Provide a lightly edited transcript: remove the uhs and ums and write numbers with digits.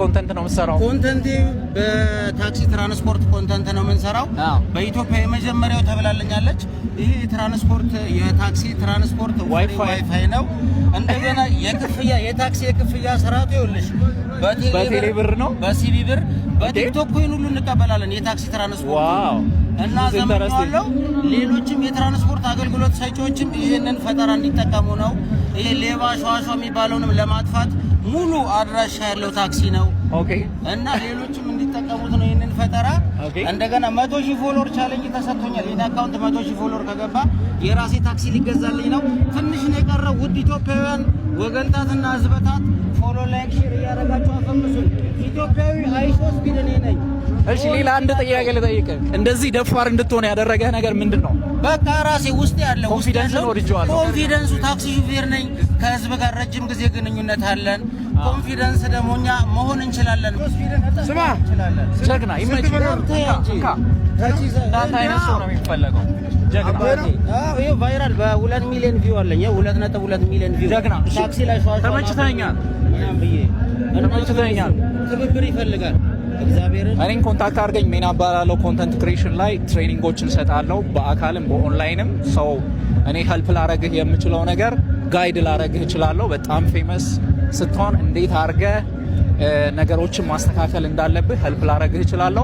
ኮንተንት ነው የምንሰራው። ኮንተንት በታክሲ ትራንስፖርት ኮንተንት ነው የምንሰራው። በኢትዮጵያ የመጀመሪያው ተብላለኛለች። ይሄ ትራንስፖርት የታክሲ ትራንስፖርት ዋይፋይ ነው። እንደገና የታክሲ የክፍያ ስርዓቱ ይኸውልሽ በቴሌ ብር ነው፣ በሲቢ ብር፣ በቲክቶክ ኮይን ሁሉ እንቀበላለን። የታክሲ ትራንስፖርት ዋው እና ዘመናዊው ሌሎችም የትራንስፖርት አገልግሎት ሰጪዎችም ይሄንን ፈጠራ እንዲጠቀሙ ነው። ይሄ ሌባ ሸዋሸዋ የሚባለውንም ለማጥፋት ሙሉ አድራሻ ያለው ታክሲ ነው። ኦኬ እና ሌሎችም እንዲጠቀሙት ነው ይሄንን ፈጠራ። እንደገና 100,000 ፎሎወር ቻሌንጅ ተሰጥቶኛል። የኔ አካውንት 100,000 ፎሎወር ከገባ የራሴ ታክሲ ሊገዛልኝ ነው። ትንሽ ነው የቀረው። ውድ ኢትዮጵያውያን ወገንታትና ህዝበታት ፎሎ፣ ላይክ፣ ሼር እያደረጋችሁ አፈምሱን። ኢትዮጵያዊ አይሶስ ቢልኔ ነኝ። እሺ ሌላ አንድ ጥያቄ ልጠይቅህ። እንደዚህ ደፋር እንድትሆን ያደረገ ነገር ምንድነው? በቃ ራሴ ውስጥ ያለው ኮንፊደንስ ነው። ኮንፊደንሱ ታክሲ ሹፌር ነኝ። ከህዝብ ጋር ረጅም ጊዜ ግንኙነት አለን። ኮንፊደንስ ደግሞ እኛ መሆን እንችላለን። ስማ ጀግና ይመችህ። እንዳንተ አይነት ሰው ነው የሚፈለገው። ጀግና ይሄ ቫይራል በ2 ሚሊዮን ቪው አለኝ። 2.2 ሚሊዮን ቪው ጀግና ታክሲ ላይ ሸዋሸዋ ተመችተኛል። ተመችተኛል። ትብብር ይፈልጋል። እኔን ኮንታክት አድርገኝ። ሜና እባላለሁ። ኮንተንት ክሬሽን ላይ ትሬኒንጎችን እሰጣለሁ በአካልም በኦንላይንም። ሰው እኔ ሄልፕ ላረግህ የምችለው ነገር ጋይድ ላረግህ እችላለሁ። በጣም ፌመስ ስትሆን እንዴት አድርገህ ነገሮችን ማስተካከል እንዳለብህ ሄልፕ ላረግህ እችላለሁ።